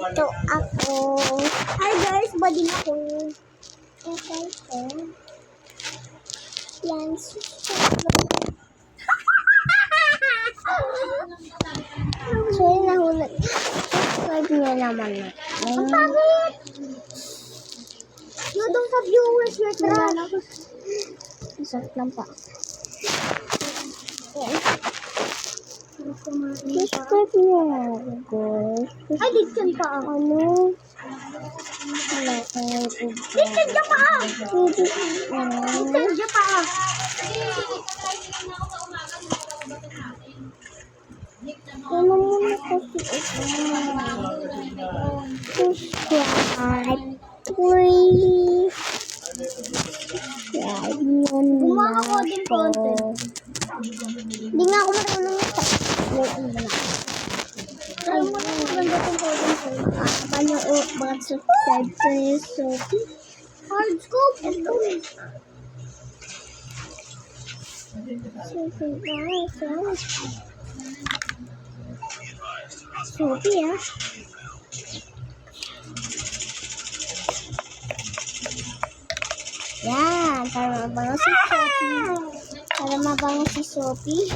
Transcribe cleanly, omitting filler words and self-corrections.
Ito ako. Hi guys, bading ako. Okay ko. Yan, so yun nahulog. Subscribe niya naman na. Ang pangit! Yung doon sa viewers na trash. Isang lang pa. Subscribe niya, guys. Ay, dito pa ako. Ano? Wala ka nga YouTube. Dito pa ako. Dito pa ako. Ano muna kasi ito? Subscribe, please. Gumawa ko din content. Hindi nga ako marunong ito. Ay, maganda kong content. Paano mag-subscribe to yung Sophie? Hardscope. Ito. Sophie, guys. Sophie, ah. Yan, para mabango si Sophie. Para mabango si Sophie.